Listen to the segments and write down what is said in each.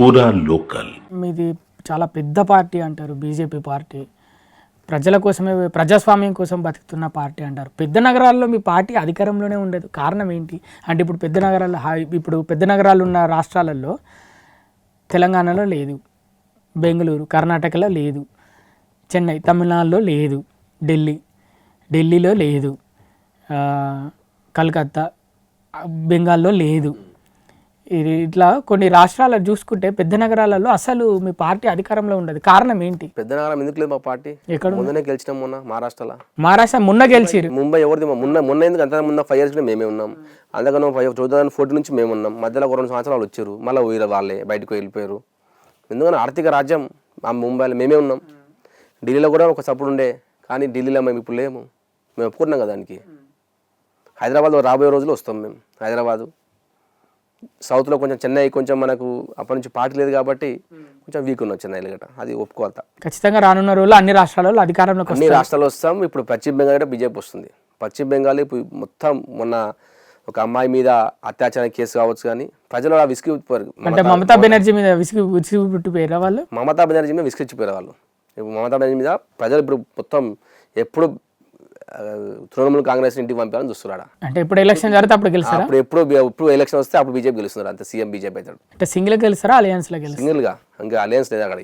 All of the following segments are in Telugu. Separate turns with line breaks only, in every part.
పూరా లోకల్.
మీది చాలా పెద్ద పార్టీ అంటారు బీజేపీ పార్టీ. ప్రజల కోసమే, ప్రజాస్వామ్యం కోసం బతుకుతున్న పార్టీ అంటారు. పెద్ద నగరాల్లో మీ పార్టీ అధికారంలోనే ఉండదు. కారణం ఏంటి అంటే ఇప్పుడు పెద్ద నగరాలు ఉన్న రాష్ట్రాలలో తెలంగాణలో లేదు, బెంగళూరు కర్ణాటకలో లేదు, చెన్నై తమిళనాడులో లేదు, ఢిల్లీలో లేదు, కలకత్తా బెంగాల్లో లేదు. ఇట్లా కొన్ని రాష్ట్రాలు చూసుకుంటే పెద్ద నగరాలలో అసలు మీ పార్టీ అధికారంలో ఉండదు. కారణం ఏంటి?
పెద్ద నగరం ఎందుకు లేదు మా పార్టీ?
ఎక్కడ
ముందునే గెలిచినాం మొన్న మహారాష్ట్రలో.
మహారాష్ట్ర మొన్న గెలిచిరు.
ముంబై ఎవరిది? మొన్న ఎందుకు అంత ముందు 5 years మేమే ఉన్నాం. అందుకని 2014 నుంచి మేము ఉన్నాం. మధ్యలో ఒక 2 సంవత్సరాలు వచ్చారు, మళ్ళీ వాళ్ళే బయటకు వెళ్ళిపోయారు. ఎందుకని ఆర్థిక రాజ్యం మా ముంబైలో మేమే ఉన్నాం. ఢిల్లీలో కూడా ఒక సపోర్ట్ ఉండే, కానీ ఢిల్లీలో మేము ఇప్పుడు లేము. మేము ఒప్పుకున్నాం కదా దానికి. హైదరాబాద్ రాబోయే రోజులు వస్తాం మేము. హైదరాబాదు సౌత్లో కొంచెం, చెన్నై కొంచెం మనకు అప్పటి నుంచి పార్టీ లేదు కాబట్టి కొంచెం వీక్ ఉన్నాం చెన్నైలో గట్రా, అది ఒప్పుకోవాలి.
ఖచ్చితంగా రానున్న రోజులు అన్ని రాష్ట్రాలలో అధికారంలోకి
అన్ని రాష్ట్రాలు వస్తాం. ఇప్పుడు పశ్చిమ బెంగాల్ కూడా బీజేపీ వస్తుంది. పశ్చిమ బెంగాల్ ఇప్పుడు మొత్తం మొన్న ఒక అమ్మాయి మీద అత్యాచారం కేసు కావచ్చు, కానీ ప్రజలు అలా విసిగిపోయారు.
అంటే మమతా బెనర్జీ మీద విసిగిపోయారు వాళ్ళు.
మమతా బెనర్జీ మీద విసిగిచ్చిపోయారు వాళ్ళు. ఇప్పుడు మమతా బెనర్జీ మీద ప్రజలు ఇప్పుడు మొత్తం ఎప్పుడు తృణమూల్ కాంగ్రెస్ ఇంటికి పంపాలని చూస్తున్నాడు.
అంటే ఇప్పుడు ఎలక్షన్ జరిగితే అప్పుడు గెలుస్తారా?
ఎప్పుడు ఎలక్షన్ వస్తే అప్పుడు బీజేపీ గెలుస్తున్నారు. అంతే, సీఎం బీజేపీ అవుతాడు.
అంటే సింగిల్ గెలుస్తారా, అలయన్స్ లో గెలుస్తారా?
సింగిల్ గా, ఇంకా అలయన్స్ లేదు అక్కడ,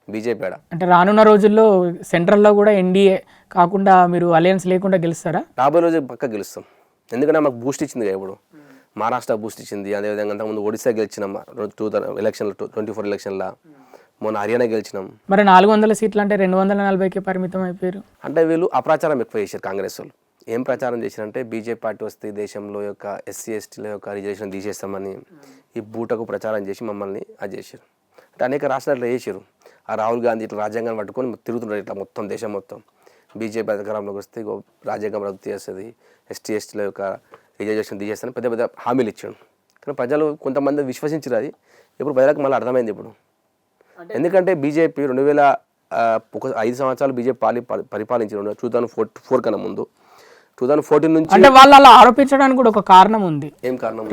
బీజేపీ ఆడ.
అంటే రానున్న రోజుల్లో సెంట్రల్లో కూడా ఎన్డీఏ కాకుండా మీరు అలయన్స్ లేకుండా గెలుస్తారా?
రాబోయే రోజు పక్క గెలుస్తాం. ఎందుకంటే మాకు బూస్ట్ ఇచ్చింది కదా, ఇప్పుడు మహారాష్ట్ర బూస్ట్ ఇచ్చింది. అదేవిధంగా అంతకుముందు ఒడిశా గెలిచినాం 24 ఎలక్షన్లో. మొన్న హర్యానా గెలిచినాం.
మరి 400 సీట్లు అంటే 240కే పరిమితం అయిపోయారు.
అంటే వీళ్ళు అప్రచారం ఎక్కువ చేశారు. కాంగ్రెస్ వాళ్ళు ఏం ప్రచారం చేశారంటే బీజేపీ పార్టీ వస్తే దేశంలో యొక్క ఎస్సీ ఎస్టీల యొక్క రిజర్వేషన్ తీసేస్తామని ఈ బూటకు ప్రచారం చేసి మమ్మల్ని అది చేశారు. అంటే అనేక రాష్ట్రాలు చేశారు. ఆ రాహుల్ గాంధీ ఇట్లా రాజ్యాంగాన్ని పట్టుకొని తిరుగుతున్నారు ఇట్లా మొత్తం దేశం మొత్తం. బీజేపీ అధికారంలోకి వస్తే రాజ్యాంగం రద్దు చేస్తుంది, ఎస్టీ ఎస్టీల యొక్క రిజర్వేషన్ తీసేస్తాను పెద్ద పెద్ద హామీలు ఇచ్చాడు. కానీ ప్రజలు కొంతమంది విశ్వసించారు. అది ఇప్పుడు ప్రజలకు మళ్ళీ అర్థమైంది ఇప్పుడు. ఎందుకంటే బీజేపీ 5 సంవత్సరాలు బీజేపీ పరిపాలించారు. 2004 కన్నా ముందు 2014 నుంచి.
అంటే వాళ్ళు అలా ఆరోపించడానికి కూడా ఒక కారణం ఉంది.
ఏం కారణం?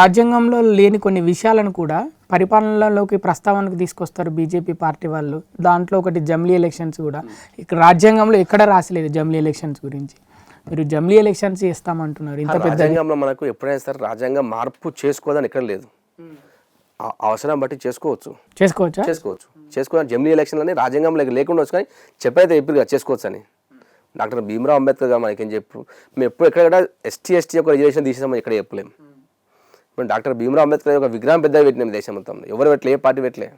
రాజ్యాంగంలో లేని కొన్ని విషయాలను కూడా పరిపాలనలోకి ప్రస్తావనకు తీసుకొస్తారు బీజేపీ పార్టీ వాళ్ళు. దాంట్లో ఒకటి జమిలీ ఎలక్షన్స్ కూడా. ఇక్కడ రాజ్యాంగంలో ఎక్కడ రాసలేదు జమిలీ ఎలక్షన్స్ గురించి. మీరు జమిలీ ఎలక్షన్స్ చేస్తామంటున్నారు. ఇంత పెద్ద
రాజ్యాంగంలో మనకు ఎప్పుడైనా సరే రాజ్యాంగం మార్పు చేసుకోదని ఎక్కడ లేదు. అవసరం బట్టి చేసుకోవచ్చు. జమిలీ ఎలక్షన్లని రాజ్యాంగంలో లేకుండా వచ్చు, కానీ చెప్పైతే చెప్పారు కదా చేసుకోవచ్చు అని. డాక్టర్ భీమ్రావ్ అంబేద్కర్ గారు మనకేం చెప్పు, మేము ఎప్పుడు ఎక్కడ ఎస్టీ యొక్క రిజర్వేషన్ తీసేసామని ఎక్కడ చెప్పలేము. ఇప్పుడు డాక్టర్ భీమ్రావ్ అంబేద్కర్ యొక్క విగ్రహం పెద్దగా పెట్టినాం దేశం మొత్తం. ఎవరు పెట్టలే, ఏ పార్టీ పెట్టలే.